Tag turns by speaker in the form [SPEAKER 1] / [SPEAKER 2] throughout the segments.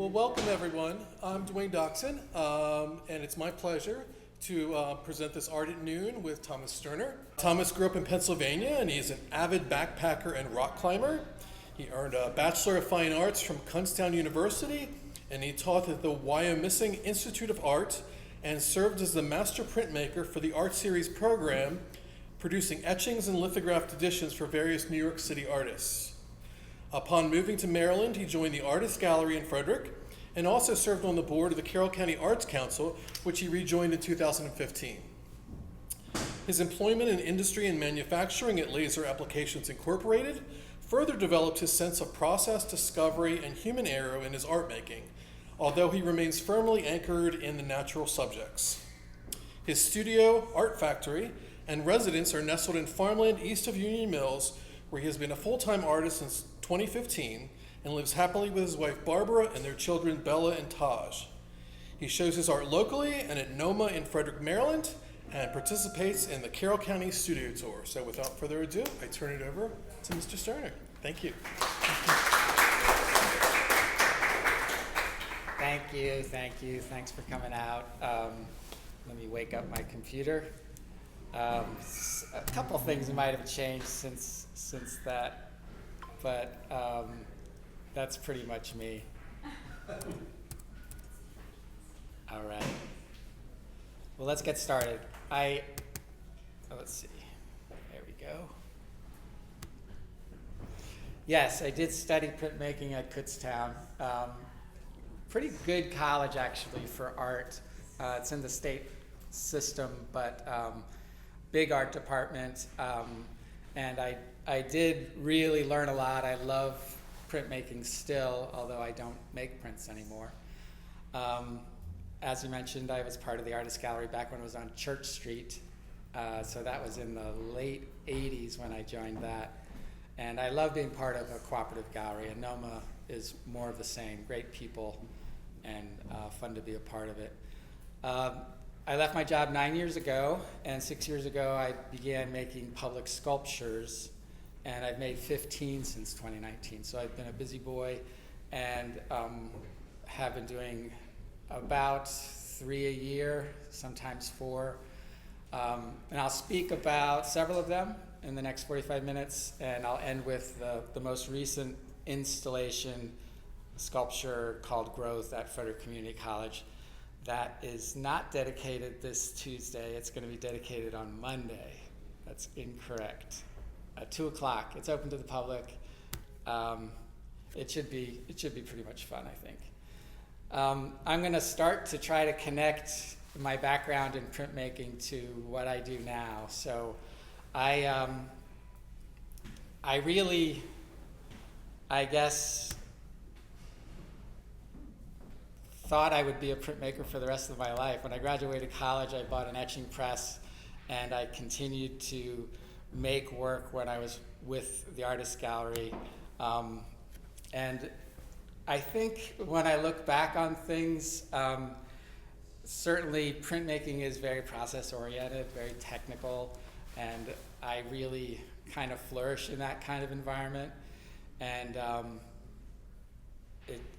[SPEAKER 1] Well, welcome everyone. I'm Dwayne Doxson, and it's my pleasure to present this Art at Noon with Thomas Sterner. Thomas grew up in Pennsylvania, and he's an avid backpacker and rock climber. He earned a Bachelor of Fine Arts from Kutztown University, and he taught at the Wyomissing Institute of Art and served as the master printmaker for the Art Series program, producing etchings and lithographed editions for various New York City artists. Upon moving to Maryland, he joined the Artist Gallery in Frederick and also served on the board of the Carroll County Arts Council, which he rejoined in 2015. His employment in industry and manufacturing at Laser Applications Incorporated further developed his sense of process discovery and human error in his art making, although he remains firmly anchored in the natural subjects. His studio, Art Factory, and residence are nestled in farmland east of Union Mills, where he has been a full-time artist since 2015 and lives happily with his wife Barbara and their children Bella and Taj. He shows his art locally and at NOMA in Frederick, Maryland, and participates in the Carroll County Studio Tour. So without further ado, I turn it over to Mr. Sterner. Thank you.
[SPEAKER 2] Thank you. Thanks for coming out. Let me wake up my computer. A couple things might have changed since that, but that's pretty much me. All right. Well, let's get started. Let's see. There we go. Yes, I did study printmaking at Kutztown. Pretty good college, actually, for art. It's in the state system, but big art department. And I did really learn a lot. I love printmaking still, although I don't make prints anymore. As you mentioned, I was part of the Artist Gallery back when it was on Church Street. So that was in the late 80s when I joined that. And I love being part of a cooperative gallery, and NOMA is more of the same. Great people and fun to be a part of it. I left my job 9 years ago, and 6 years ago I began making public sculptures, and I've made 15 since 2019. So I've been a busy boy and have been doing about 3 a year, sometimes 4. And I'll speak about several of them in the next 45 minutes, and I'll end with the most recent installation sculpture called Growth at Frederick Community College. That is not dedicated this Tuesday. It's going to be dedicated on Monday. That's incorrect. At 2 o'clock. It's open to the public. It should be pretty much fun, I think. I'm going to start to try to connect my background in printmaking to what I do now. So I really, I guess, thought I would be a printmaker for the rest of my life. When I graduated college, I bought an etching press, and I continued to make work when I was with the Artist Gallery. And I think when I look back on things, certainly printmaking is very process-oriented, very technical, and I really kind of flourish in that kind of environment. And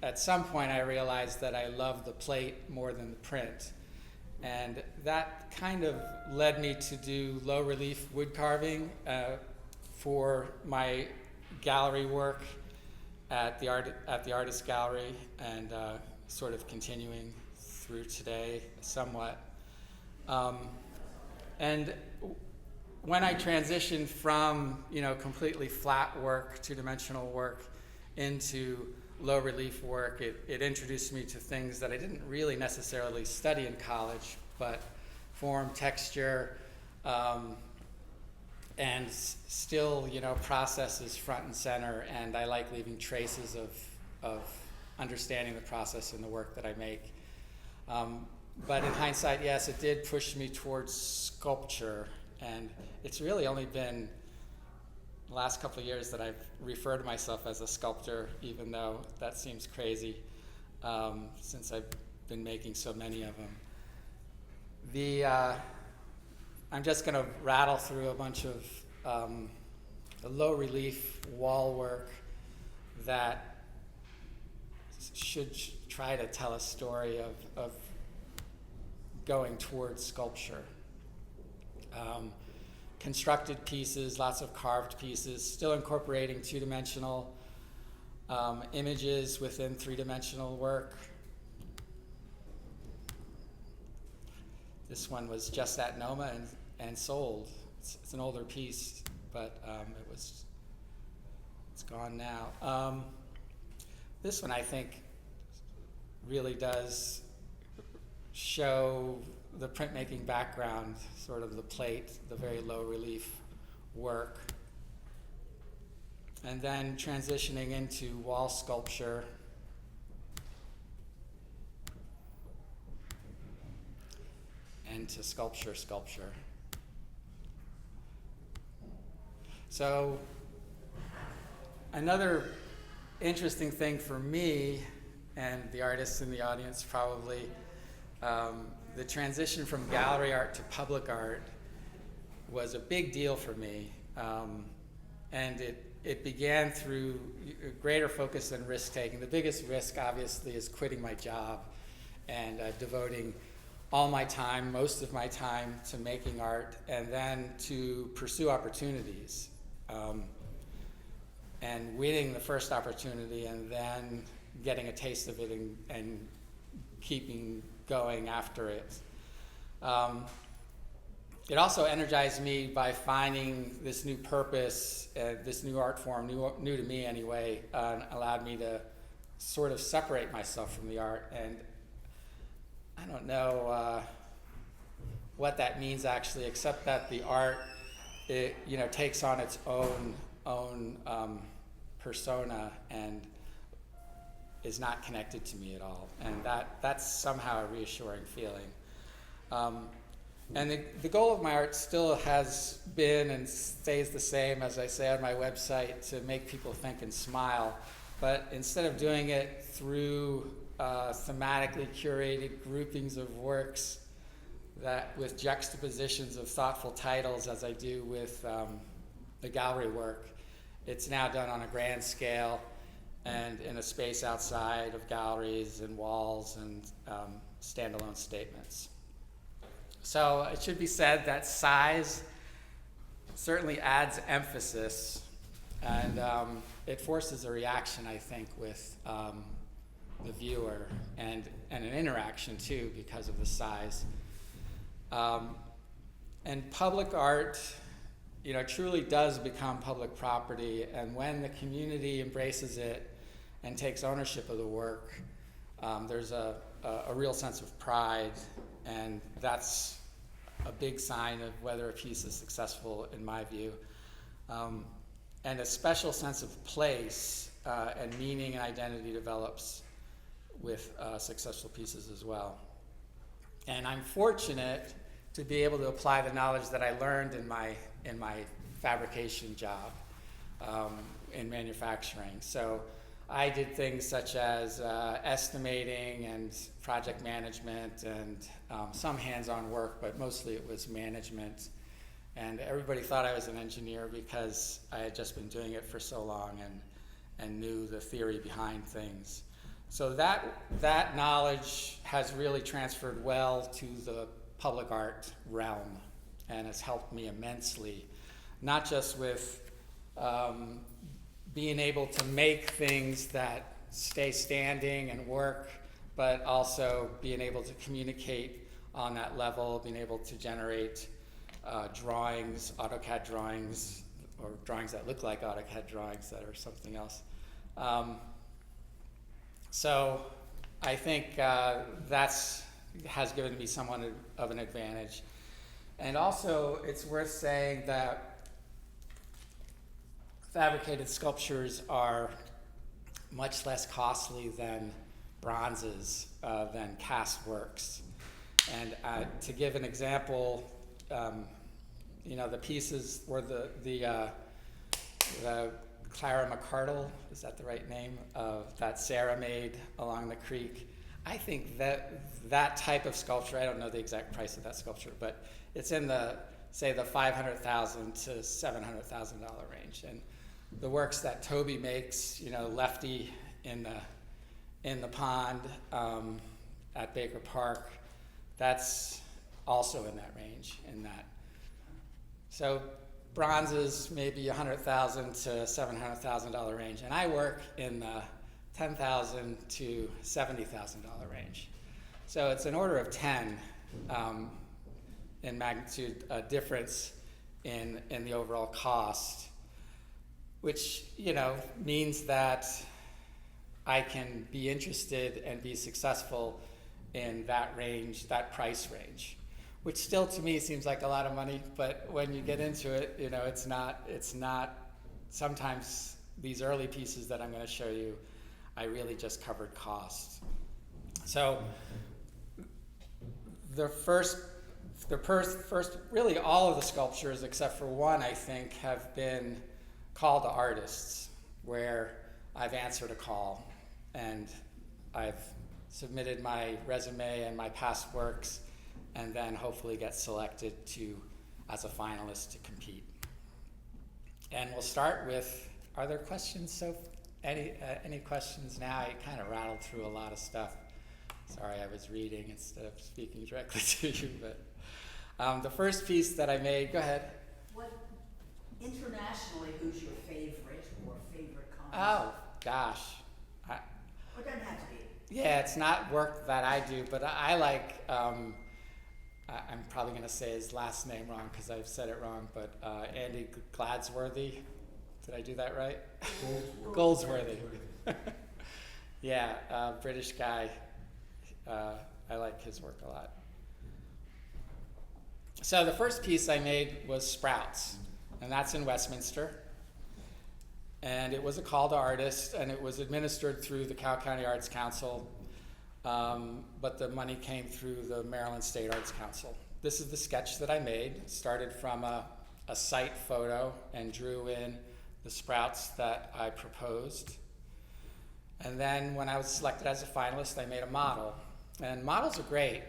[SPEAKER 2] at some point I realized that I love the plate more than the print. And that kind of led me to do low relief wood carving for my gallery work at the Artist Gallery, and sort of continuing through today somewhat. And when I transitioned from completely flat work, two-dimensional work, into low relief work, it introduced me to things that I didn't really necessarily study in college, but form, texture, and still, process is front and center, and I like leaving traces of understanding the process in the work that I make. But in hindsight, yes, it did push me towards sculpture, and it's really only been the last couple of years that I've referred to myself as a sculptor, even though that seems crazy, since I've been making so many of them. I'm just going to rattle through a bunch of the low relief wall work that should try to tell a story of going towards sculpture. Constructed pieces, lots of carved pieces, still incorporating two-dimensional images within three-dimensional work. This one was just at NOMA and sold. It's an older piece, but it's gone now. This one, I think, really does show the printmaking background, sort of the plate, the very low relief work. And then transitioning into wall sculpture. And to sculpture. So another interesting thing for me, and the artists in the audience probably, the transition from gallery art to public art was a big deal for me. And it began through a greater focus and risk-taking. The biggest risk, obviously, is quitting my job and devoting all my time, most of my time, to making art, and then to pursue opportunities. And winning the first opportunity, and then getting a taste of it and keeping going after it. It also energized me by finding this new purpose, this new art form, new to me anyway, allowed me to sort of separate myself from the art. And I don't know what that means actually, except that the art, takes on its own persona and is not connected to me at all. And that's somehow a reassuring feeling. And the goal of my art still has been and stays the same, as I say on my website, to make people think and smile. But instead of doing it through thematically curated groupings of works that with juxtapositions of thoughtful titles, as I do with the gallery work, it's now done on a grand scale and in a space outside of galleries and walls and standalone statements. So it should be said that size certainly adds emphasis, and it forces a reaction, I think, with the viewer, and an interaction too because of the size. And public art, truly does become public property, and when the community embraces it and takes ownership of the work, there's a real sense of pride, and that's a big sign of whether a piece is successful, in my view. And a special sense of place and meaning and identity develops with successful pieces as well. And I'm fortunate to be able to apply the knowledge that I learned in my fabrication job in manufacturing. So I did things such as estimating and project management and some hands-on work, but mostly it was management. And everybody thought I was an engineer because I had just been doing it for so long and knew the theory behind things. So that knowledge has really transferred well to the public art realm and has helped me immensely, not just with being able to make things that stay standing and work, but also being able to communicate on that level, being able to generate drawings, AutoCAD drawings, or drawings that look like AutoCAD drawings that are something else. So I think that's has given me somewhat of an advantage. And also, it's worth saying that fabricated sculptures are much less costly than bronzes, than cast works. And to give an example, the pieces were the Clara McCardle, is that the right name, that Sarah made along the creek. I think that type of sculpture, I don't know the exact price of that sculpture, but it's in the $500,000 to $700,000 range. And the works that Toby makes, Lefty in in the pond at Baker Park, that's also in that range. So bronzes maybe $100,000 to $700,000 range, and I work in the $10,000 to $70,000 range. So it's an order of 10 in magnitude difference in the overall cost, which means that I can be interested and be successful in that range, that price range, which still to me seems like a lot of money, but when you get into it, it's not. Sometimes these early pieces that I'm going to show you, I really just covered costs. So the first, really all of the sculptures except for one, I think, have been call to artists, where I've answered a call and I've submitted my resume and my past works, and then hopefully get selected as a finalist to compete. And we'll start with, are there questions? So any questions now? I kind of rattled through a lot of stuff. Sorry, I was reading instead of speaking directly to you, but the first piece that I made, go ahead.
[SPEAKER 3] Internationally, who's your favorite or favorite concept?
[SPEAKER 2] Oh, gosh.
[SPEAKER 3] It doesn't have to be.
[SPEAKER 2] Yeah, it's not work that I do, but I like, I'm probably going to say his last name wrong because I've said it wrong, but Andy Gladsworthy. Did I do that right? Goldsworthy. Yeah, British guy. I like his work a lot. So the first piece I made was Sprouts, and that's in Westminster. And it was a call to artists, and it was administered through the Cowell County Arts Council, but the money came through the Maryland State Arts Council. This is the sketch that I made. Started from a site photo and drew in the sprouts that I proposed. And then when I was selected as a finalist, I made a model. And models are great,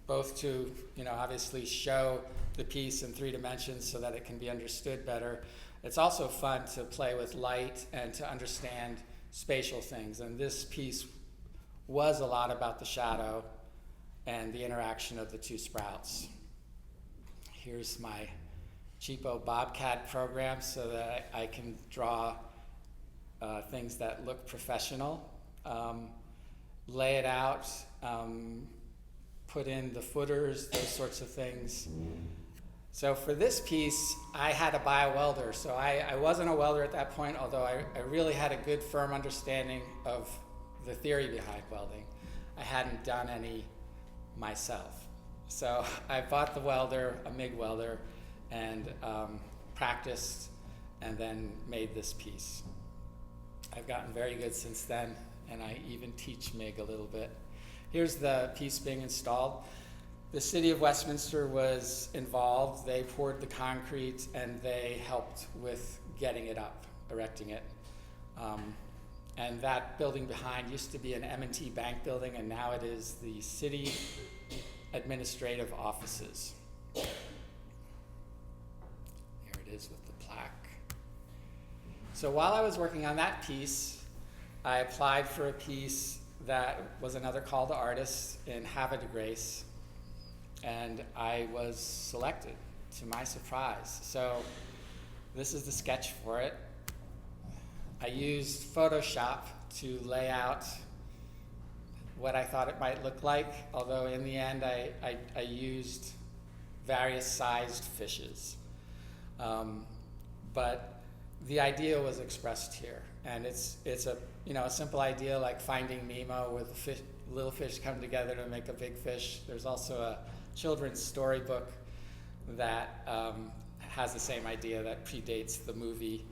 [SPEAKER 2] both to obviously show the piece in 3 dimensions so that it can be understood better. It's also fun to play with light and to understand spatial things. And this piece was a lot about the shadow and the interaction of the 2 sprouts. Here's my cheapo Bobcat program so that I can draw things that look professional, lay it out, put in the footers, those sorts of things. So for this piece, I had to buy a welder. So I wasn't a welder at that point, although I really had a good, firm understanding of the theory behind welding. I hadn't done any myself. So I bought the welder, a MIG welder, and practiced, and then made this piece. I've gotten very good since then, and I even teach MIG a little bit. Here's the piece being installed. The city of Westminster was involved. They poured the concrete and they helped with getting it up, erecting it. And that building behind used to be an M&T Bank building, and now it is the city administrative offices. Here it is with the plaque. So while I was working on that piece, I applied for a piece that was another call to artists in Havre de Grace. And I was selected, to my surprise. So this is the sketch for it. I used Photoshop to lay out what I thought it might look like, although in the end I used various sized fishes. But the idea was expressed here. And it's a simple idea like finding Nemo, where the little fish come together to make a big fish. There's also a children's storybook that has the same idea that predates the movie.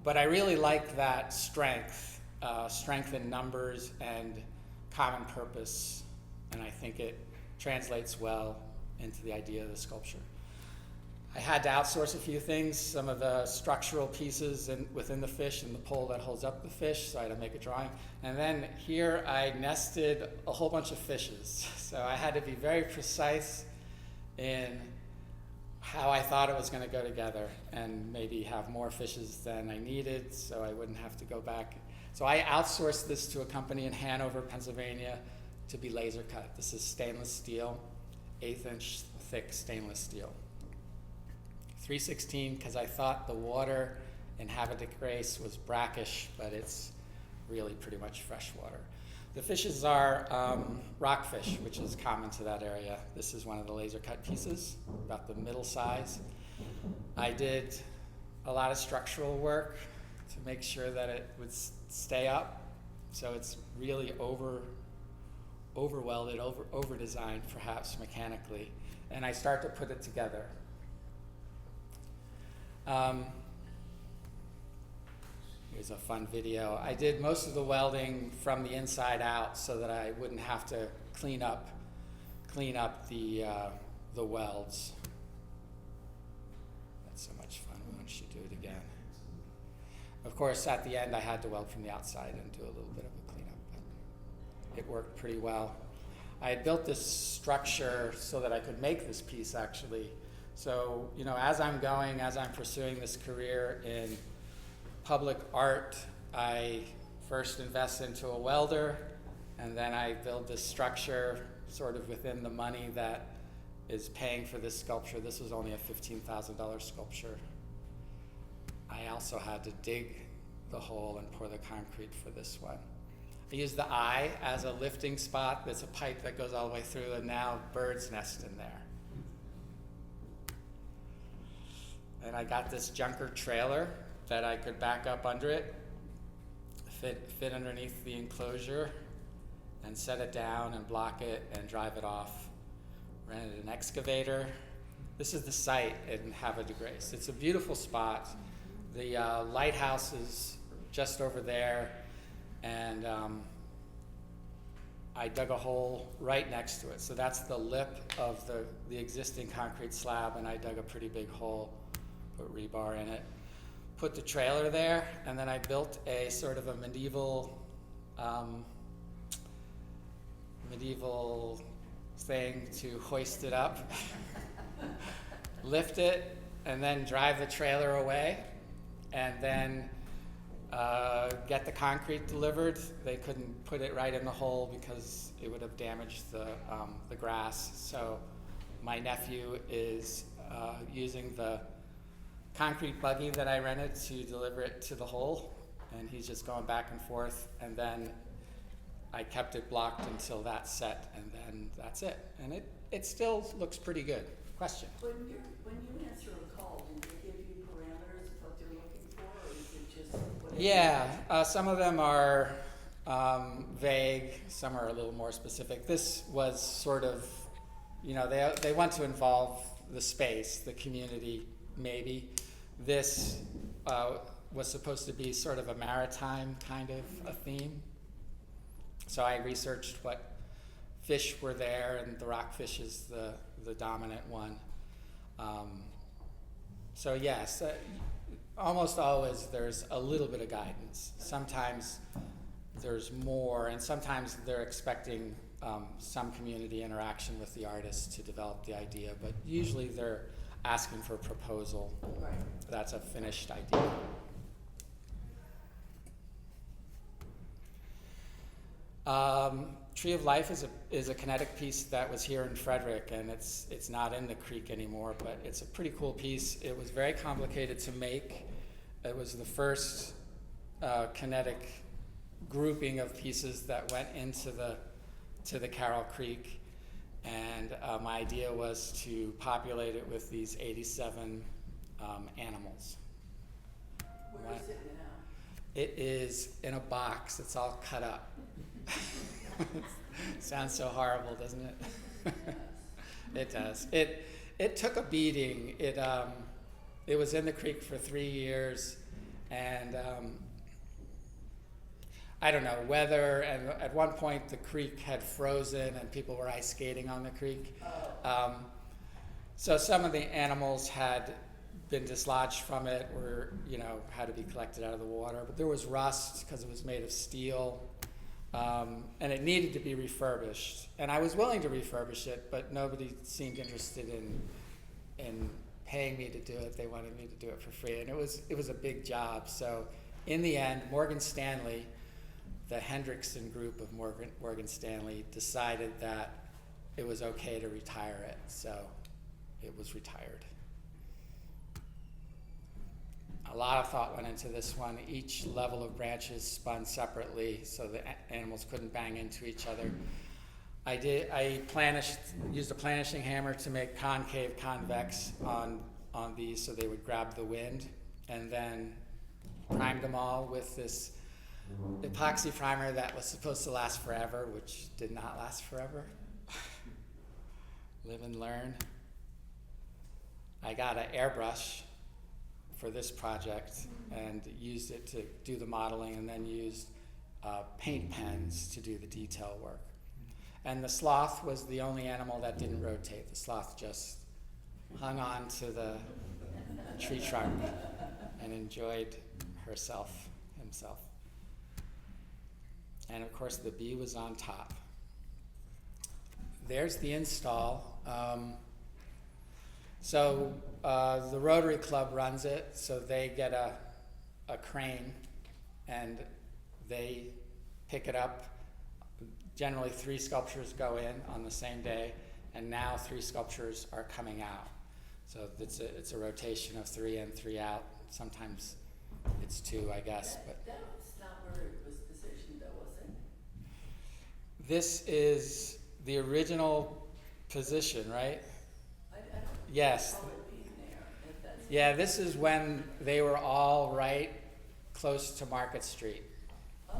[SPEAKER 2] But I really like that strength in numbers and common purpose, and I think it translates well into the idea of the sculpture. I had to outsource a few things, some of the structural pieces within the fish and the pole that holds up the fish, so I had to make a drawing. And then here I nested a whole bunch of fishes. So I had to be very precise in how I thought it was going to go together and maybe have more fishes than I needed so I wouldn't have to go back. So I outsourced this to a company in Hanover, Pennsylvania, to be laser cut. This is stainless steel, 1/8" thick stainless steel. 316 because I thought the water in Havre de Grace was brackish, but it's really pretty much fresh water. The fishes are rockfish, which is common to that area. This is one of the laser cut pieces, about the middle size. I did a lot of structural work to make sure that it would stay up. So it's really over welded, over designed perhaps mechanically. And I start to put it together. Here's a fun video. I did most of the welding from the inside out so that I wouldn't have to clean up the welds. That's so much fun. Why don't you do it again? Of course, at the end, I had to weld from the outside and do a little bit of a cleanup, but it worked pretty well. I had built this structure so that I could make this piece actually. So, you know, as I'm pursuing this career in public art, I first invest into a welder, and then I build this structure sort of within the money that is paying for this sculpture. This was only a $15,000 sculpture. I also had to dig the hole and pour the concrete for this one. I used the eye as a lifting spot. There's a pipe that goes all the way through, and now birds nest in there. And I got this junker trailer that I could back up under it, fit underneath the enclosure, and set it down and block it and drive it off. Rented an excavator. This is the site in Havre de Grace. It's a beautiful spot. The lighthouse is just over there, and I dug a hole right next to it. So that's the lip of the existing concrete slab, and I dug a pretty big hole, put rebar in it, put the trailer there, and then I built a sort of a medieval thing to hoist it up, lift it, and then drive the trailer away, and then get the concrete delivered. They couldn't put it right in the hole because it would have damaged the grass. So my nephew is using the concrete buggy that I rented to deliver it to the hole, and he's just going back and forth, and then I kept it blocked until that's set, and then that's it. And it still looks pretty good. Question?
[SPEAKER 3] When you answer a call, do they give you parameters of what they're looking for, or is it just whatever?
[SPEAKER 2] Yeah, some of them are vague, some are a little more specific. This was sort of, you know, they want to involve the space, the community, maybe. This was supposed to be sort of a maritime kind of a theme. So I researched what fish were there, and the rockfish is the dominant one. So yes, almost always there's a little bit of guidance. Sometimes there's more, and sometimes they're expecting some community interaction with the artist to develop the idea, but usually they're asking for a proposal.
[SPEAKER 3] Right.
[SPEAKER 2] That's a finished idea. Tree of Life is a kinetic piece that was here in Frederick, and it's not in the creek anymore, but it's a pretty cool piece. It was very complicated to make. It was the first kinetic grouping of pieces that went into the Carroll Creek, and my idea was to populate it with these 87 animals.
[SPEAKER 3] Where is it now?
[SPEAKER 2] It is in a box. It's all cut up. Sounds so horrible, doesn't it? It does. It took a beating. It was in the creek for 3 years, and I don't know, weather, and at one point the creek had frozen and people were ice skating on the creek. So some of the animals had been dislodged from it, or had to be collected out of the water. But there was rust because it was made of steel, and it needed to be refurbished. And I was willing to refurbish it, but nobody seemed interested in paying me to do it. They wanted me to do it for free, and it was a big job. So in the end, Morgan Stanley, the Hendrickson group of Morgan Stanley decided that it was okay to retire it, so it was retired. A lot of thought went into this one. Each level of branches spun separately so the animals couldn't bang into each other. I used a planishing hammer to make concave convex on these so they would grab the wind, and then primed them all with this epoxy primer that was supposed to last forever, which did not last forever. Live and learn. I got an airbrush for this project and used it to do the modeling, and then used paint pens to do the detail work. And the sloth was the only animal that didn't rotate. The sloth just hung on to the tree trunk and enjoyed himself. And of course the bee was on top. There's the install. So the Rotary Club runs it, so they get a crane and they pick it up. Generally 3 sculptures go in on the same day, and now 3 sculptures are coming out. So it's a rotation of 3 in, 3 out. Sometimes it's 2, I guess. But
[SPEAKER 3] That was not where it was positioned though, was it?
[SPEAKER 2] this is the original position, right?
[SPEAKER 3] I don't
[SPEAKER 2] Yes.
[SPEAKER 3] recall it being there, if that's.
[SPEAKER 2] Yeah, this is when they were all right close to Market Street.
[SPEAKER 3] Oh,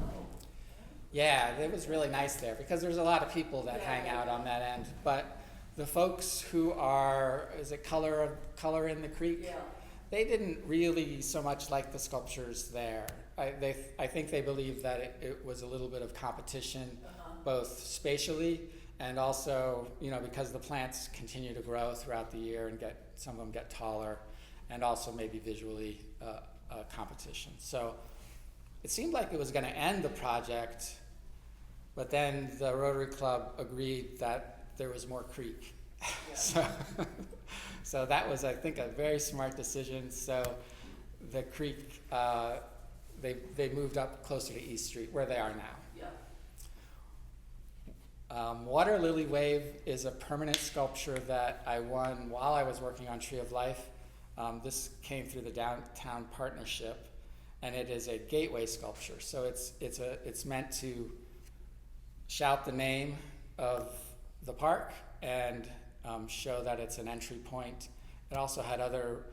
[SPEAKER 2] Yeah, it was really nice there because there's a lot of people that hang
[SPEAKER 3] Yeah.
[SPEAKER 2] out on that end. But the folks who are, is it Color in the Creek?
[SPEAKER 3] yeah,
[SPEAKER 2] They didn't really so much like the sculptures there. I think they believed that it was a little bit of competition, both spatially and also, because the plants continue to grow throughout the year and some of them get taller, and also maybe visually a competition. So it seemed like it was going to end the project, but then the Rotary Club agreed that there was more creek.
[SPEAKER 3] yeah.
[SPEAKER 2] So that was, I think, a very smart decision. So the creek, they moved up closer to East Street, where they are now.
[SPEAKER 3] Yeah.
[SPEAKER 2] Water Lily Wave is a permanent sculpture that I won while I was working on Tree of Life. This came through the Downtown Partnership, and it is a gateway sculpture. So it's meant to shout the name of the park and show that it's an entry point. It also had other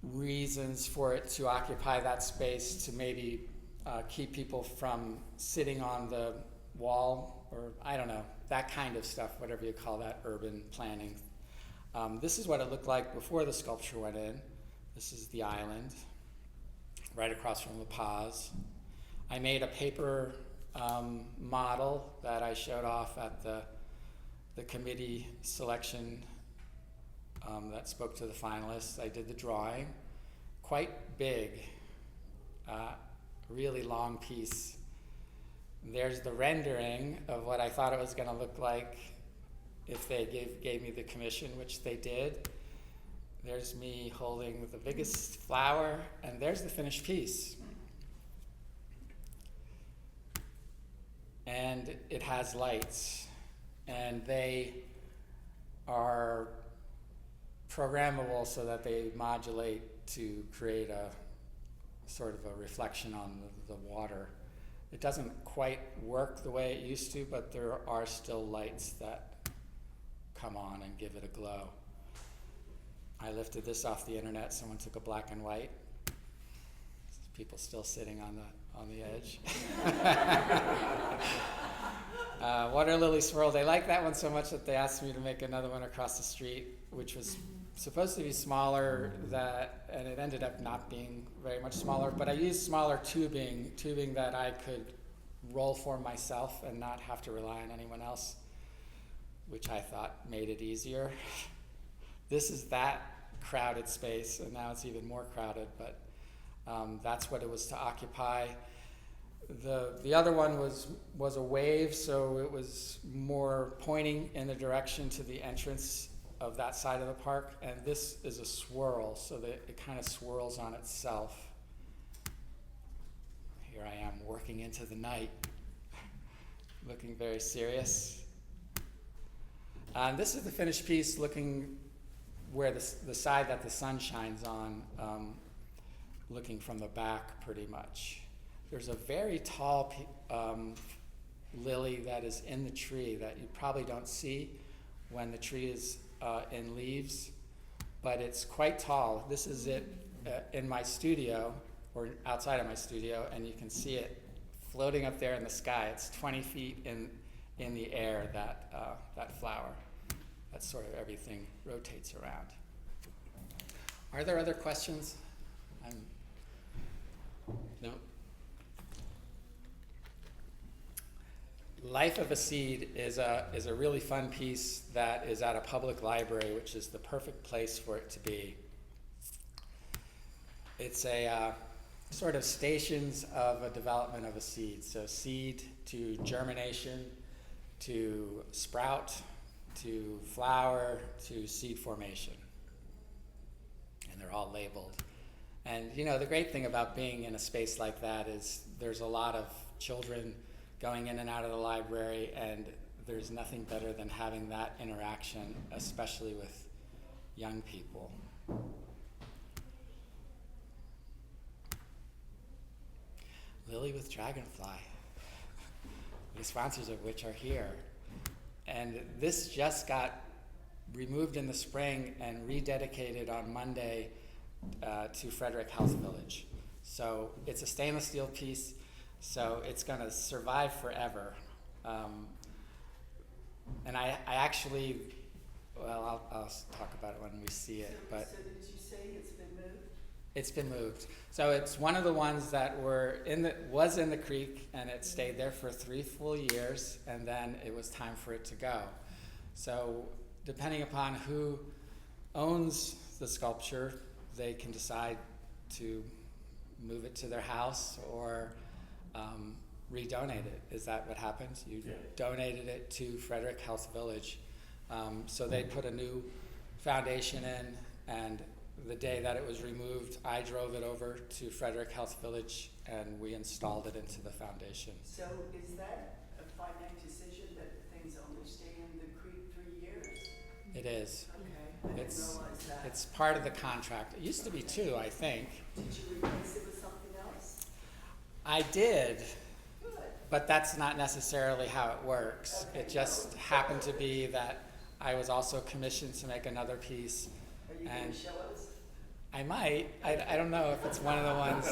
[SPEAKER 2] reasons for it to occupy that space, to maybe keep people from sitting on the wall, or I don't know, that kind of stuff, whatever you call that, urban planning. This is what it looked like before the sculpture went in. This is the island, right across from La Paz. I made a paper model that I showed off at the committee selection that spoke to the finalists. I did the drawing, quite big, really long piece. There's the rendering of what I thought it was going to look like if they gave me the commission, which they did. There's me holding the biggest flower, and there's the finished piece. And it has lights, and they are programmable so that they modulate to create a sort of a reflection on the water. It doesn't quite work the way it used to, but there are still lights that come on and give it a glow. I lifted this off the internet. Someone took a black and white. People still sitting on the edge. Water Lily Swirl, they liked that one so much that they asked me to make another one across the street, which was supposed to be smaller, and it ended up not being very much smaller, but I used smaller tubing that I could roll for myself and not have to rely on anyone else, which I thought made it easier. This is that crowded space, and now it's even more crowded, but that's what it was to occupy. The other one was a wave, so it was more pointing in the direction to the entrance of that side of the park, and this is a swirl, so that it kind of swirls on itself. here I am working into the night, looking very serious. This is the finished piece, looking where the side that the sun shines on, looking from the back pretty much. There's a very tall lily that is in the tree that you probably don't see when the tree is in leaves, but it's quite tall. This is it in my studio, or outside of my studio, and you can see it floating up there in the sky. It's 20 feet in the air, that flower. That's sort of everything rotates around. Are there other questions? No? Life of a Seed is a really fun piece that is at a public library, which is the perfect place for it to be. It's a sort of stations of a development of a seed. So seed to germination, to sprout, to flower, to seed formation. And they're all labeled. And you know, the great thing about being in a space like that is there's a lot of children going in and out of the library, and there's nothing better than having that interaction, especially with young people. Lily with Dragonfly, the sponsors of which are here. And this just got removed in the spring and rededicated on Monday to Frederick Health Village. So it's a stainless steel piece, so it's going to survive forever. And I actually, well, I'll talk about it when we see it. But
[SPEAKER 3] So did you say it's been moved?
[SPEAKER 2] it's been moved. So it's one of the ones that was in the creek, and it stayed there for 3 full years, and then it was time for it to go. So depending upon who owns the sculpture, they can decide to move it to their house or redonate it. Is that what happened? You donated it to Frederick Health Village. So they put a new foundation in, and the day that it was removed, I drove it over to Frederick Health Village, and we installed it into the foundation.
[SPEAKER 3] So is that a finite decision that things only stay in the creek 3 years?
[SPEAKER 2] It is.
[SPEAKER 3] Okay, I didn't realize that.
[SPEAKER 2] It's part of the contract. It used to be 2, I think.
[SPEAKER 3] Did you replace it with something else?
[SPEAKER 2] I did,
[SPEAKER 3] Good.
[SPEAKER 2] but that's not necessarily how it works.
[SPEAKER 3] Okay,
[SPEAKER 2] It just happened to be that I was also commissioned to make another piece.
[SPEAKER 3] Are you going
[SPEAKER 2] And
[SPEAKER 3] to show us?
[SPEAKER 2] I might. I don't know if it's one of the ones.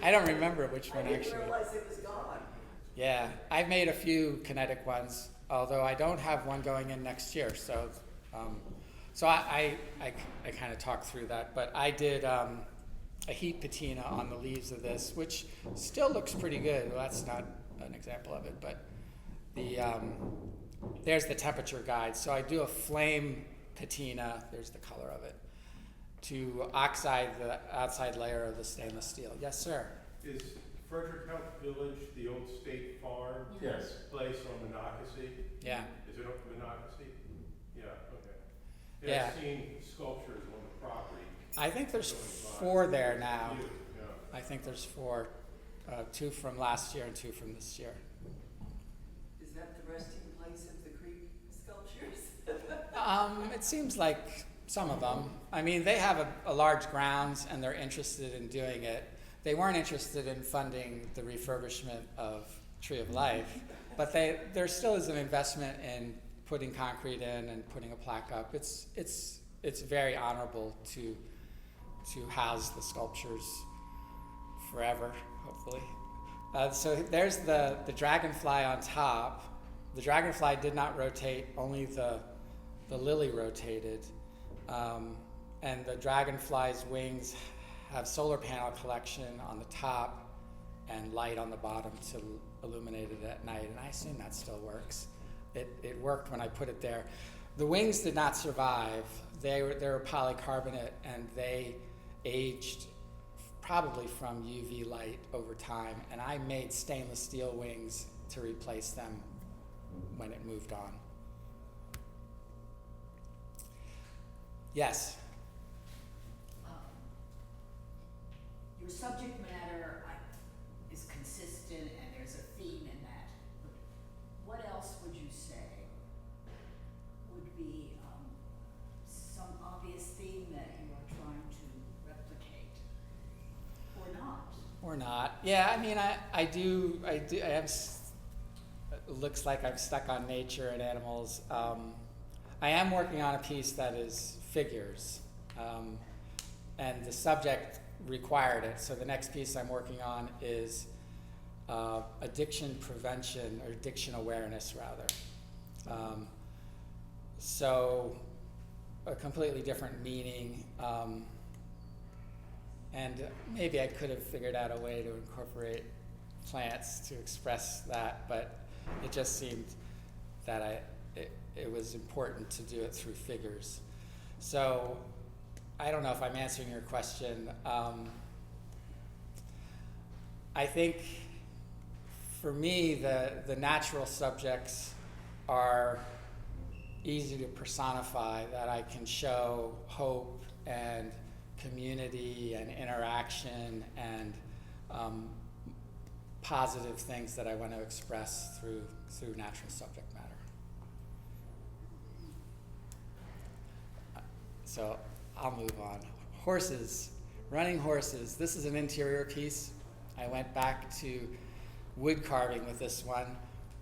[SPEAKER 2] I don't remember which one
[SPEAKER 3] I didn't
[SPEAKER 2] actually.
[SPEAKER 3] realize it was gone.
[SPEAKER 2] Yeah, I've made a few kinetic ones, although I don't have one going in next year. So, I kind of talked through that, but I did a heat patina on the leaves of this, which still looks pretty good. Well, that's not an example of it, but there's the temperature guide. So I do a flame patina. There's the color of it, to oxide the outside layer of the stainless steel. Yes, sir.
[SPEAKER 4] Is Frederick Health Village the old State Farm
[SPEAKER 3] Yes.
[SPEAKER 4] place on Monocacy?
[SPEAKER 2] Yeah.
[SPEAKER 4] Is it on Monocacy? Yeah, okay.
[SPEAKER 2] Yeah.
[SPEAKER 4] I've seen sculptures on the property.
[SPEAKER 2] I think there's
[SPEAKER 4] going by.
[SPEAKER 2] 4 there now.
[SPEAKER 4] Cute, yeah.
[SPEAKER 2] I think there's 4, 2 from last year and 2 from this year.
[SPEAKER 3] Is that the resting place of the creek sculptures?
[SPEAKER 2] It seems like some of them. I mean, they have a large grounds and they're interested in doing it. They weren't interested in funding the refurbishment of Tree of Life, but there still is an investment in putting concrete in and putting a plaque up. It's very honorable to house the sculptures forever, hopefully. So there's the dragonfly on top. The dragonfly did not rotate, only the lily rotated. And the dragonfly's wings have solar panel collection on the top and light on the bottom to illuminate it at night. And I assume that still works. It worked when I put it there. The wings did not survive. They were polycarbonate, and they aged probably from UV light over time. And I made stainless steel wings to replace them when it moved on. Yes.
[SPEAKER 5] Your subject matter,
[SPEAKER 2] Or not. Yeah, I mean, I am, it looks like I'm stuck on nature and animals. I am working on a piece that is figures, and the subject required it. So the next piece I'm working on is addiction prevention, or addiction awareness rather. So a completely different meaning. And maybe I could have figured out a way to incorporate plants to express that, but it just seemed that it was important to do it through figures. So I don't know if I'm answering your question. I think for me, the natural subjects are easy to personify, that I can show hope and community and interaction and positive things that I want to express through natural subject matter. So I'll move on. Horses, running horses. This is an interior piece. I went back to wood carving with this one.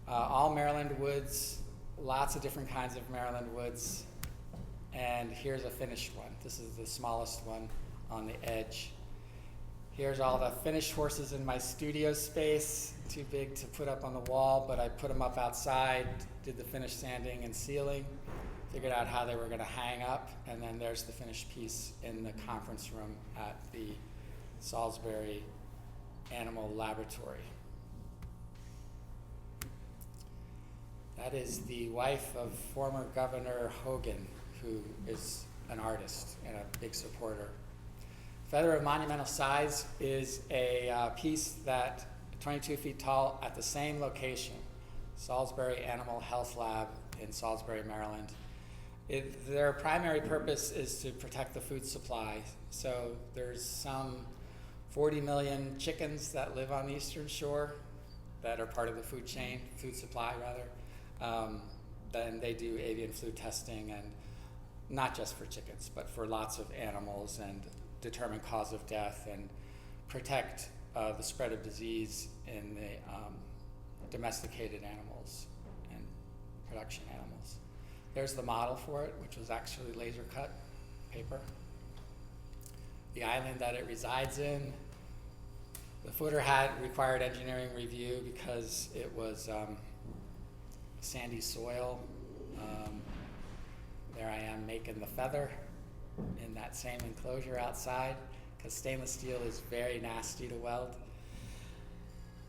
[SPEAKER 2] All Maryland woods, lots of different kinds of Maryland woods. And here's a finished one. This is the smallest one on the edge. Here's all the finished horses in my studio space. Too big to put up on the wall, but I put them up outside, did the finished sanding and sealing, figured out how they were going to hang up, and then there's the finished piece in the conference room at the Salisbury Animal Laboratory. That is the wife of former Governor Hogan, who is an artist and a big supporter. Feather of monumental size is a piece that 22 feet tall at the same location, Salisbury Animal Health Lab in Salisbury, Maryland. Their primary purpose is to protect the food supply. So there's some 40 million chickens that live on the Eastern Shore that are part of the food chain, food supply rather. Then they do avian flu testing, and not just for chickens, but for lots of animals, and determine cause of death and protect the spread of disease in the domesticated animals and production animals. There's the model for it, which was actually laser cut paper. The island that it resides in. The footer had required engineering review because it was sandy soil. There I am making the feather in that same enclosure outside, because stainless steel is very nasty to weld.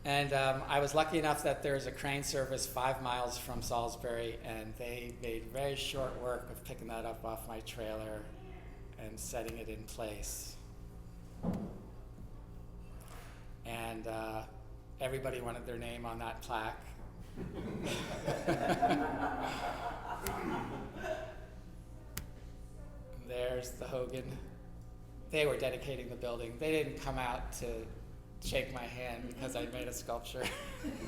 [SPEAKER 2] And I was lucky enough that there's a crane service 5 miles from Salisbury, and they made very short work of picking that up off my trailer and setting it in place. And everybody wanted their name on that plaque. There's the Hogan. They were dedicating the building. They didn't come out to shake my hand because I made a sculpture.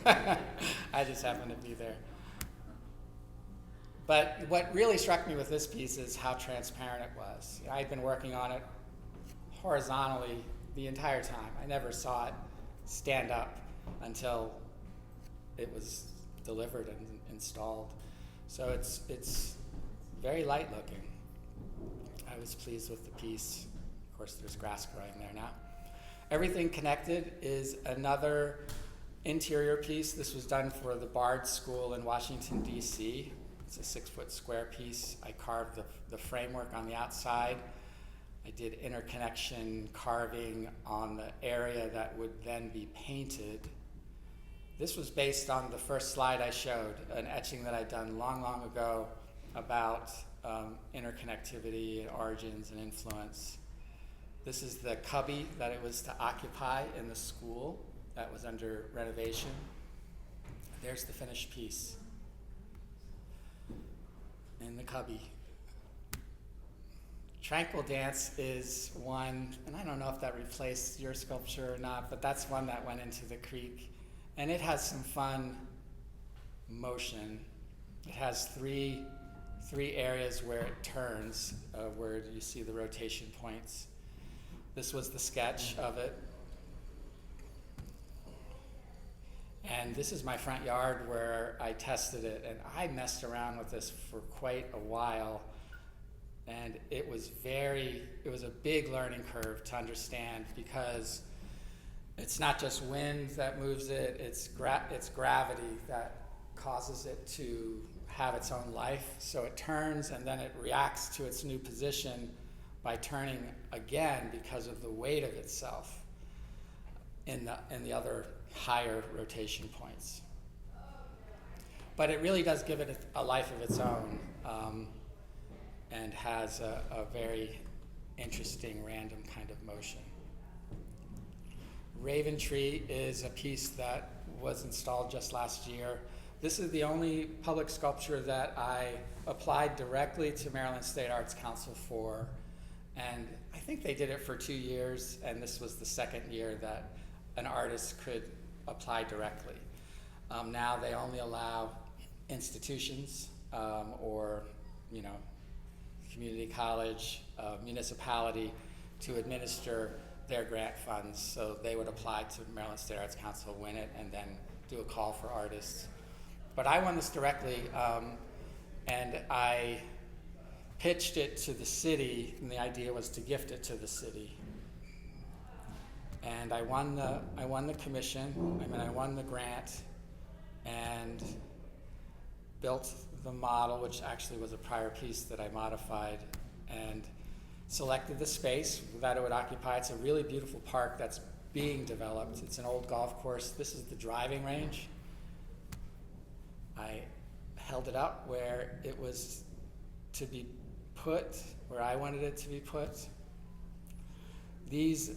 [SPEAKER 2] I just happened to be there. But what really struck me with this piece is how transparent it was. I'd been working on it horizontally the entire time. I never saw it stand up until it was delivered and installed. So it's very light looking. I was pleased with the piece. Of course, there's grass growing there now. Everything Connected is another interior piece. This was done for the Bard School in Washington, D.C. It's a 6-foot square piece. I carved the framework on the outside. I did interconnection carving on the area that would then be painted. This was based on the first slide I showed, an etching that I'd done long, long ago about interconnectivity, origins, and influence. This is the cubby that it was to occupy in the school that was under renovation. There's the finished piece in the cubby. Tranquil Dance is one, and I don't know if that replaced your sculpture or not, but that's one that went into the creek. And it has some fun motion. It has three areas where it turns, where you see the rotation points. This was the sketch of it. And this is my front yard where I tested it, and I messed around with this for quite a while. And it was a big learning curve to understand, because it's not just wind that moves it, it's gravity that causes it to have its own life. So it turns and then it reacts to its new position by turning again because of the weight of itself in the other higher rotation points. But it really does give it a life of its own, and has a very interesting random kind of motion. Raven Tree is a piece that was installed just last year. This is the only public sculpture that I applied directly to Maryland State Arts Council for, and I think they did it for 2 years, and this was the second year that an artist could apply directly. Now they only allow institutions, or community college, municipality to administer their grant funds. So they would apply to Maryland State Arts Council, win it, and then do a call for artists. But I won this directly, and I pitched it to the city, and the idea was to gift it to the city. And I won the commission. I won the grant, and built the model, which actually was a prior piece that I modified, and selected the space that it would occupy. It's a really beautiful park that's being developed. It's an old golf course. This is the driving range. I held it up where it was to be put, where I wanted it to be put. These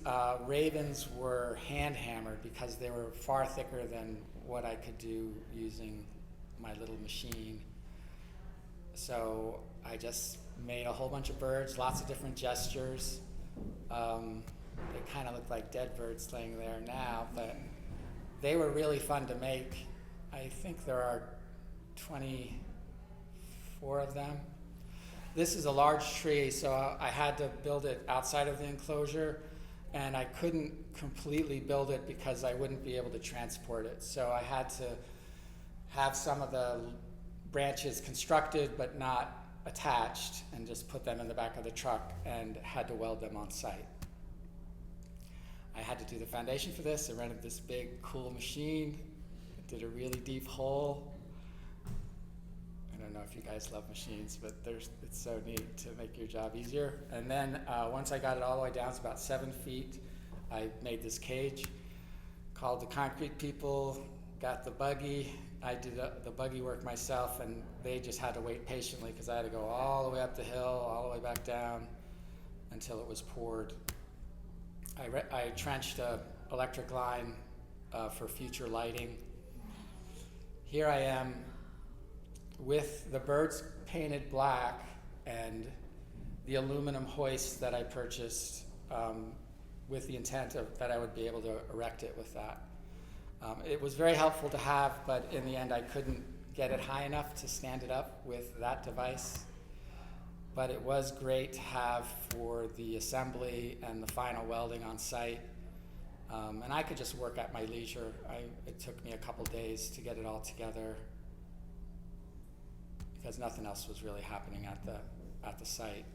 [SPEAKER 2] ravens were hand hammered because they were far thicker than what I could do using my little machine. So I just made a whole bunch of birds, lots of different gestures. They kind of look like dead birds laying there now, but they were really fun to make. I think there are 24 of them. This is a large tree, so I had to build it outside of the enclosure, and I couldn't completely build it because I wouldn't be able to transport it. So I had to have some of the branches constructed but not attached, and just put them in the back of the truck and had to weld them on site. I had to do the foundation for this. I rented this big, cool machine. It did a really deep hole. I don't know if you guys love machines, but it's so neat to make your job easier. And then once I got it all the way down, it's about 7 feet, I made this cage, called the concrete people, got the buggy. I did the buggy work myself, and they just had to wait patiently because I had to go all the way up the hill, all the way back down until it was poured. I trenched an electric line for future lighting. Here I am with the birds painted black and the aluminum hoist that I purchased with the intent that I would be able to erect it with that. It was very helpful to have, but in the end I couldn't get it high enough to stand it up with that device. But it was great to have for the assembly and the final welding on site. And I could just work at my leisure. It took me a couple days to get it all together because nothing else was really happening at the site.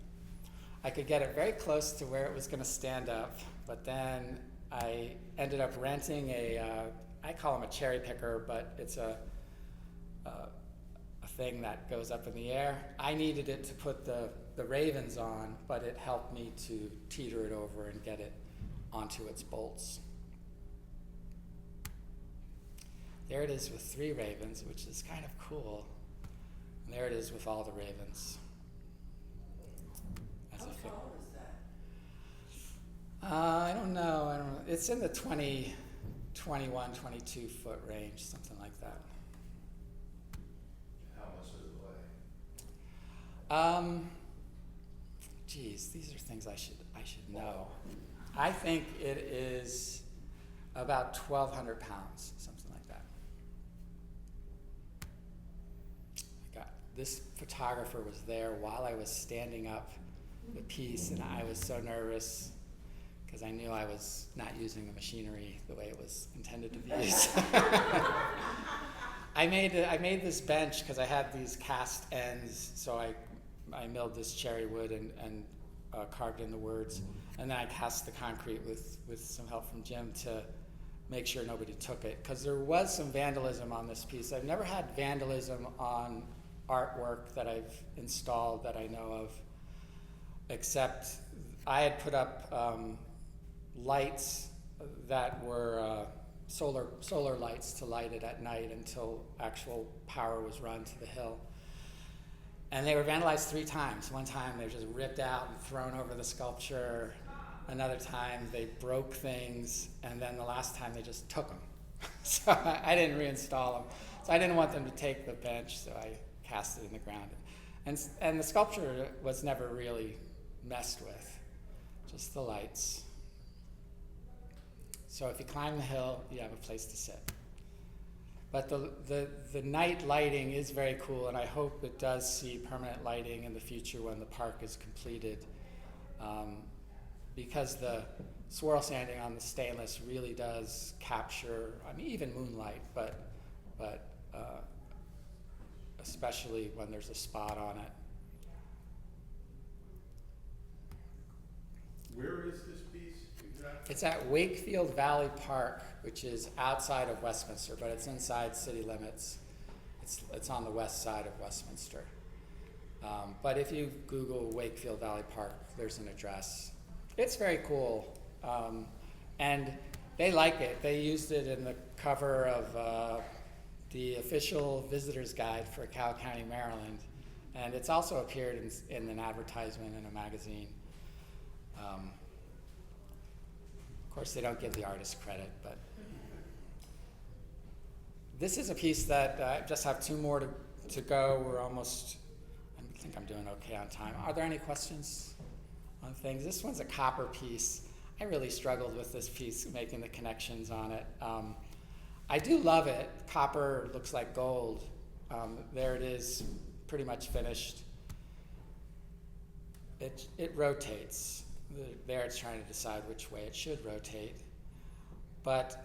[SPEAKER 2] I could get it very close to where it was going to stand up, but then I ended up renting I call them a cherry picker, but it's a thing that goes up in the air. I needed it to put the ravens on, but it helped me to teeter it over and get it onto its bolts. There it is with 3 ravens, which is kind of cool. And there it is with all the ravens.
[SPEAKER 3] How tall is that?
[SPEAKER 2] I don't know. It's in the 21, 22 foot range, something like that.
[SPEAKER 4] How much does it weigh?
[SPEAKER 2] Geez, these are things I should know. I think it is about 1,200 pounds, something like that. This photographer was there while I was standing up the piece, and I was so nervous because I knew I was not using the machinery the way it was intended to be used. I made this bench because I had these cast ends, so I milled this cherry wood and carved in the words, and then I cast the concrete with some help from Jim to make sure nobody took it, because there was some vandalism on this piece. I've never had vandalism on artwork that I've installed that I know of, except I had put up lights that were solar lights to light it at night until actual power was run to the hill. And they were vandalized 3 times. One time they were just ripped out and thrown over the sculpture. Another time they broke things, and then the last time they just took them. So I didn't reinstall them. So I didn't want them to take the bench, so I cast it in the ground. And the sculpture was never really messed with, just the lights. So if you climb the hill, you have a place to sit. But the night lighting is very cool, and I hope it does see permanent lighting in the future when the park is completed. Because the swirl sanding on the stainless really does capture, I mean, even moonlight, but especially when there's a spot on it.
[SPEAKER 4] Where is this piece exactly?
[SPEAKER 2] It's at Wakefield Valley Park, which is outside of Westminster, but it's inside city limits. It's on the west side of Westminster. But if you Google Wakefield Valley Park, there's an address. It's very cool, and they like it. They used it in the cover of the official visitor's guide for Cal County, Maryland, and it's also appeared in an advertisement in a magazine. Of course, they don't give the artist credit, but this is a piece that I just have 2 more to go. We're almost, I think I'm doing okay on time. Are there any questions on things? This one's a copper piece. I really struggled with this piece, making the connections on it. I do love it. Copper looks like gold. There it is, pretty much finished. It rotates. There it's trying to decide which way it should rotate. But,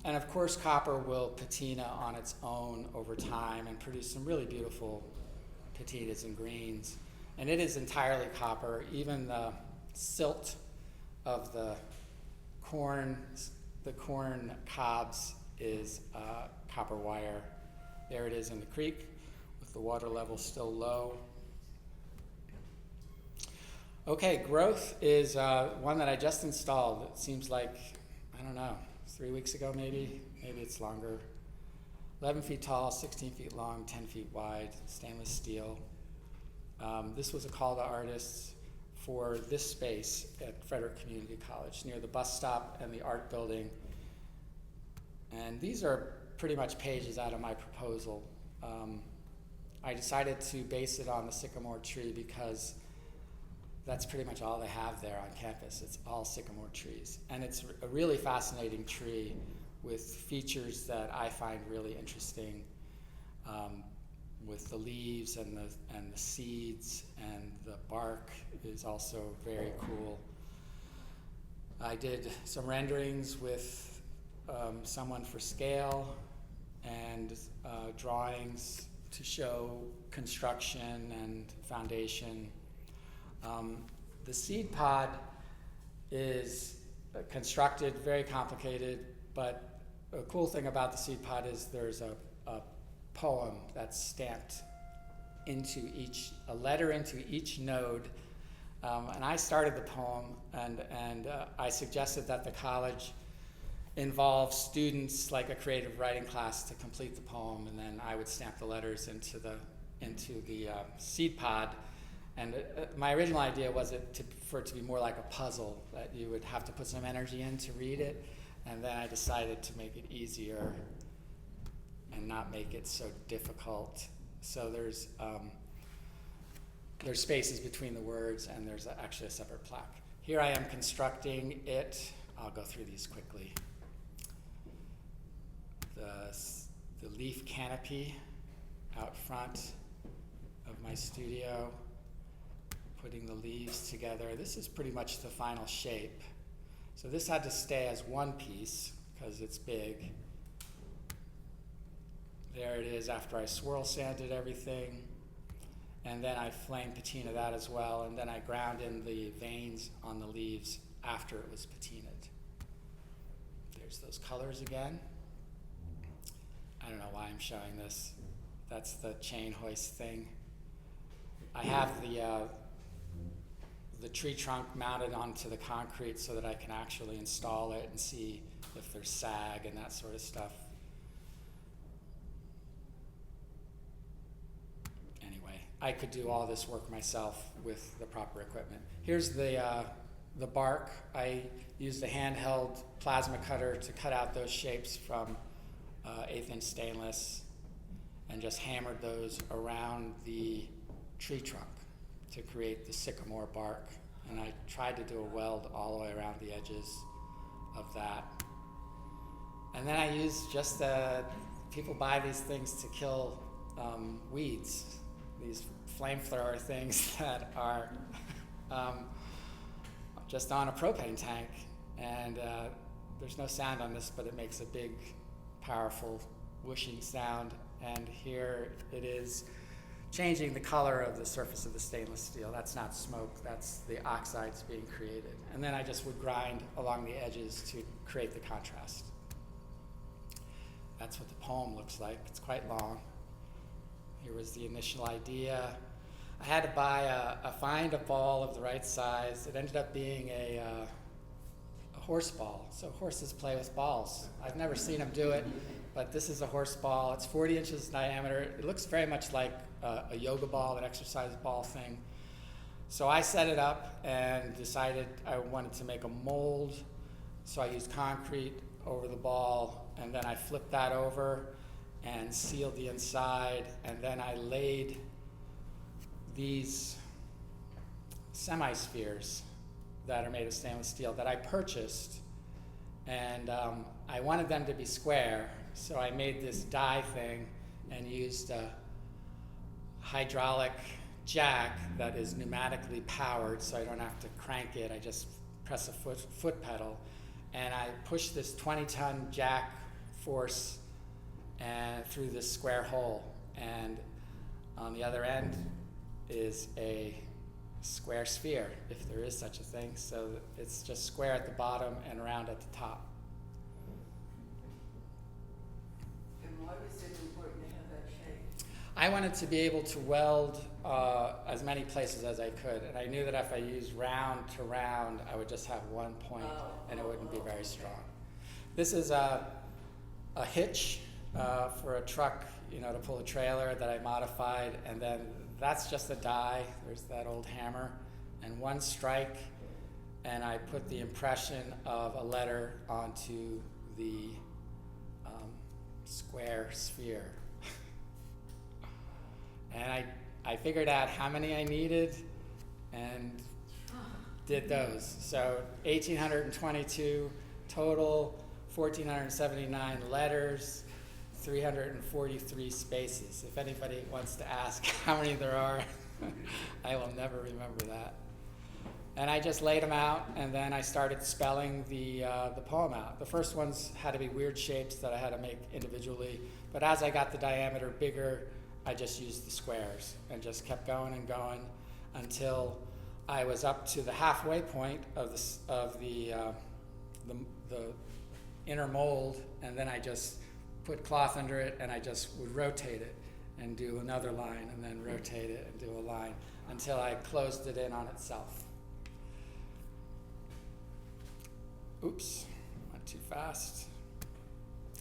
[SPEAKER 2] and of course copper will patina on its own over time and produce some really beautiful patinas and greens. And it is entirely copper. Even the silt of the corn cobs is copper wire. There it is in the creek with the water level still low. Okay, growth is one that I just installed. It seems like, I don't know, 3 weeks ago maybe it's longer. 11 feet tall, 16 feet long, 10 feet wide, stainless steel. This was a call to artists for this space at Frederick Community College near the bus stop and the art building. And these are pretty much pages out of my proposal. I decided to base it on the sycamore tree because that's pretty much all they have there on campus. It's all sycamore trees. And it's a really fascinating tree with features that I find really interesting, with the leaves and the seeds, and the bark is also very cool. I did some renderings with someone for scale and drawings to show construction and foundation. The seed pod is constructed, very complicated, but a cool thing about the seed pod is there's a poem that's stamped into a letter into each node. And I started the poem, and I suggested that the college involve students, like a creative writing class, to complete the poem, and then I would stamp the letters into the seed pod. And my original idea was for it to be more like a puzzle, that you would have to put some energy in to read it, and then I decided to make it easier and not make it so difficult. So there's spaces between the words, and there's actually a separate plaque. Here I am constructing it. I'll go through these quickly. The leaf canopy out front of my studio, putting the leaves together. This is pretty much the final shape. So this had to stay as one piece because it's big. There it is after I swirl sanded everything. And then I flame patina that as well. And then I ground in the veins on the leaves after it was patinaed. There's those colors again. I don't know why I'm showing this. That's the chain hoist thing. I have the tree trunk mounted onto the concrete so that I can actually install it and see if there's sag and that sort of stuff. Anyway, I could do all this work myself with the proper equipment. Here's the bark. I used a handheld plasma cutter to cut out those shapes from 1/8" stainless and just hammered those around the tree trunk to create the sycamore bark. And I tried to do a weld all the way around the edges of that. And then I used just people buy these things to kill weeds, these flamethrower things that are just on a propane tank. And there's no sound on this, but it makes a big, powerful whooshing sound. And here it is changing the color of the surface of the stainless steel. That's not smoke, that's the oxides being created. And then I just would grind along the edges to create the contrast. That's what the poem looks like. It's quite long. Here was the initial idea. I had to find a ball of the right size. It ended up being a horse ball. So horses play with balls. I've never seen them do it, but this is a horse ball. It's 40 inches diameter. It looks very much like a yoga ball, an exercise ball thing. So I set it up and decided I wanted to make a mold. So I used concrete over the ball, and then I flipped that over and sealed the inside, and then I laid these semi-spheres that are made of stainless steel that I purchased, and I wanted them to be square, so I made this die thing and used a hydraulic jack that is pneumatically powered, so I don't have to crank it. I just press a foot pedal, and I push this 20-ton jack force and through this square hole, and on the other end is a square sphere, if there is such a thing. So it's just square at the bottom and round at the top.
[SPEAKER 3] And why was it important to have that shape?
[SPEAKER 2] I wanted to be able to weld as many places as I could, and I knew that if I used round to round, I would just have one point and it wouldn't be very strong. This is a hitch for a truck, to pull a trailer that I modified, and then that's just a die. There's that old hammer, and one strike, and I put the impression of a letter onto the square sphere. And I figured out how many I needed and did those. So 1,822 total, 1,479 letters, 343 spaces. If anybody wants to ask how many there are, I will never remember that. And I just laid them out, and then I started spelling the poem out. The first ones had to be weird shapes that I had to make individually, but as I got the diameter bigger, I just used the squares and just kept going and going until I was up to the halfway point of the inner mold, and then I just put cloth under it, and I just would rotate it and do another line, and then rotate it and do a line until I closed it in on itself. Oops, went too fast.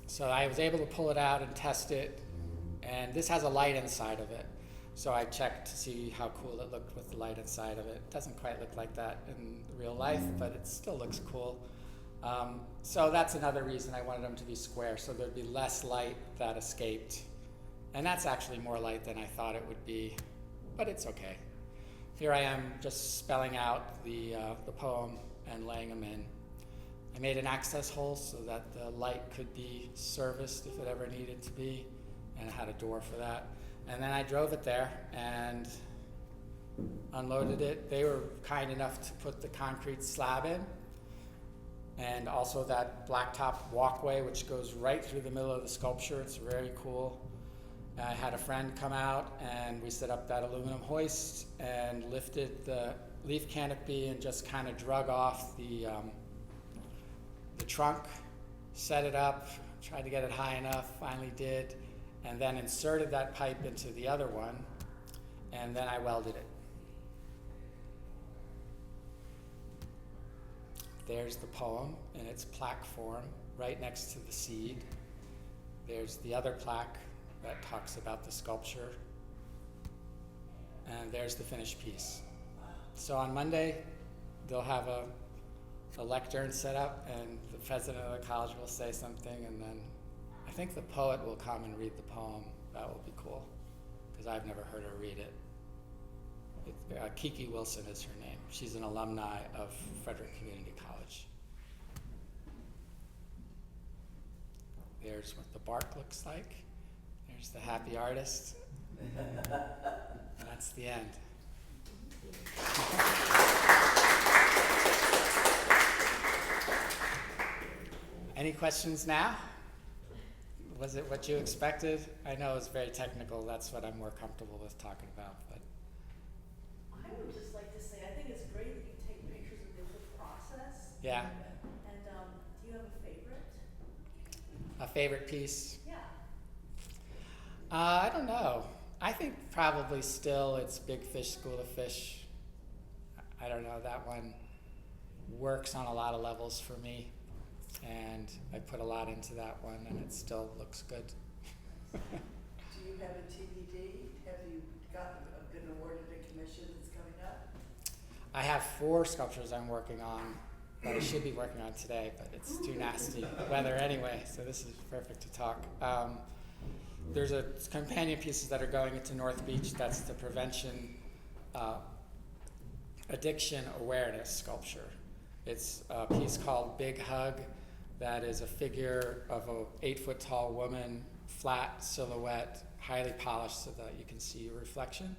[SPEAKER 2] So I was able to pull it out and test it, and this has a light inside of it. So I checked to see how cool it looked with the light inside of it. It doesn't quite look like that in real life, but it still looks cool. So that's another reason I wanted them to be square, so there'd be less light that escaped. And that's actually more light than I thought it would be, but it's okay. Here I am just spelling out the poem and laying them in. I made an access hole so that the light could be serviced if it ever needed to be, and I had a door for that. And then I drove it there and unloaded it. They were kind enough to put the concrete slab in, And also that blacktop walkway, which goes right through the middle of the sculpture. It's very cool. I had a friend come out, and we set up that aluminum hoist and lifted the leaf canopy and just kind of drug off the trunk, set it up, tried to get it high enough, finally did, and then inserted that pipe into the other one, and then I welded it. There's the poem in its plaque form, right next to the seed. There's the other plaque that talks about the sculpture. And there's the finished piece. So on Monday, they'll have a lectern set up, and the president of the college will say something, and then I think the poet will come and read the poem. That will be cool, because I've never heard her read it. Kiki Wilson is her name. She's an alumni of Frederick Community College. There's what the bark looks like. There's the happy artist. That's the end. Any questions now? Was it what you expected? I know it's very technical. That's what I'm more comfortable with talking about. But
[SPEAKER 5] I would just like to say, I think it's great that you take pictures of the whole process.
[SPEAKER 2] yeah,
[SPEAKER 5] And do you have a favorite?
[SPEAKER 2] a favorite piece.
[SPEAKER 5] Yeah.
[SPEAKER 2] I don't know. I think probably still it's Big Fish School of Fish. I don't know, that one works on a lot of levels for me, and I put a lot into that one, and it still looks good.
[SPEAKER 3] Do you have a TBD? Have you been awarded a commission that's coming up?
[SPEAKER 2] I have 4 sculptures I'm working on that I should be working on today, but it's too nasty weather anyway, so this is perfect to talk. There's a companion pieces that are going into North Beach. That's the prevention addiction awareness sculpture. It's a piece called Big Hug that is a figure of a 8-foot tall woman, flat silhouette, highly polished so that you can see a reflection.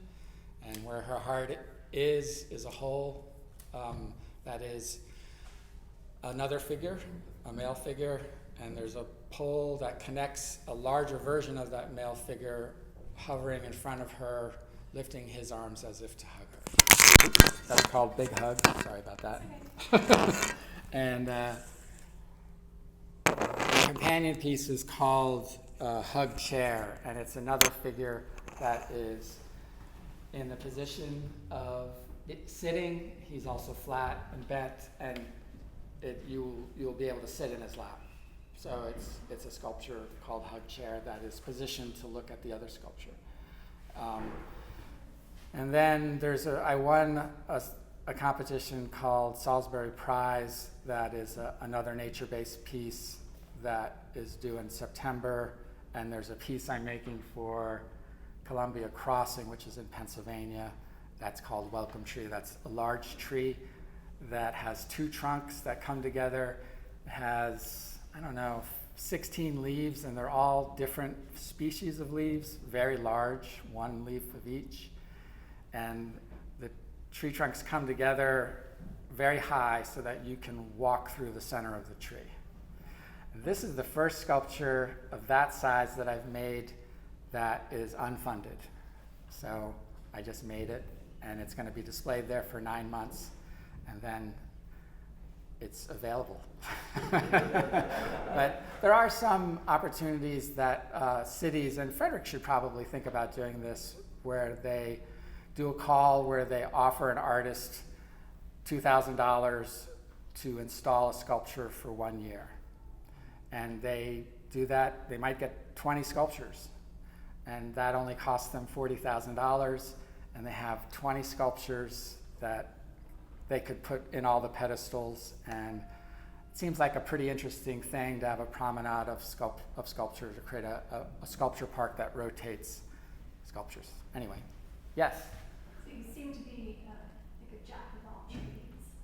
[SPEAKER 2] And where her heart is a hole that is another figure, a male figure, and there's a pole that connects a larger version of that male figure hovering in front of her, lifting his arms as if to hug her. That's called Big Hug. Sorry about that. And the companion piece is called Hug Chair, and it's another figure that is in the position of sitting. He's also flat and bent, and you'll be able to sit in his lap. So it's a sculpture called Hug Chair that is positioned to look at the other sculpture. And then I won a competition called Salisbury Prize that is another nature-based piece that is due in September. And there's a piece I'm making for Columbia Crossing, which is in Pennsylvania. That's called Welcome Tree. That's a large tree that has 2 trunks that come together. It has, 16 leaves, and they're all different species of leaves, very large, 1 leaf of each. And the tree trunks come together very high so that you can walk through the center of the tree. And this is the first sculpture of that size that I've made that is unfunded. So I just made it, and it's going to be displayed there for 9 months, and then it's available. But there are some opportunities that cities, and Frederick should probably think about doing this, where they do a call where they offer an artist $2,000 to install a sculpture for 1 year. And they do that, they might get 20 sculptures, and that only costs them $40,000, and they have 20 sculptures that they could put in all the pedestals, and it seems like a pretty interesting thing to have a promenade of sculpture, to create a sculpture park that rotates sculptures. Anyway, yes?
[SPEAKER 6] So you seem to be like a jack of all trades.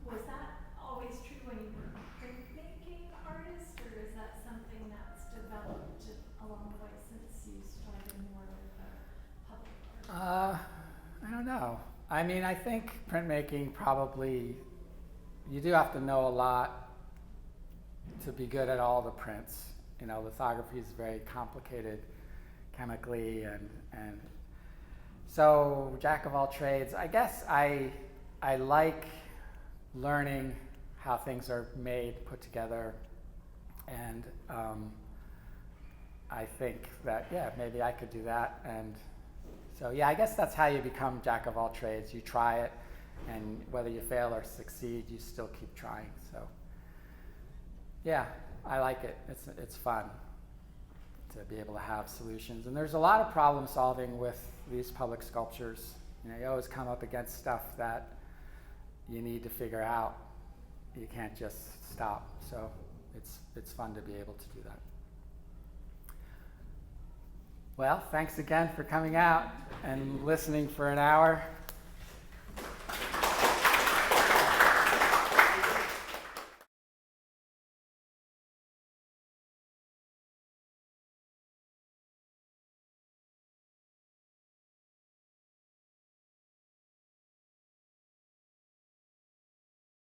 [SPEAKER 6] Was that always true when you were a printmaking artist, or is that something that's developed along the way since you started more with public art?
[SPEAKER 2] I don't know. I mean, I think printmaking probably you do have to know a lot to be good at all the prints. You know, lithography is very complicated chemically, and so jack of all trades. I guess I like learning how things are made, put together, and I think that, yeah, maybe I could do that. And so, yeah, I guess that's how you become jack of all trades. You try it, and whether you fail or succeed, you still keep trying. So, yeah, I like it. It's fun to be able to have solutions. And there's a lot of problem solving with these public sculptures. You know, you always come up against stuff that you need to figure out. You can't just stop. So it's fun to be able to do that. Well, thanks again for coming out and listening for an hour.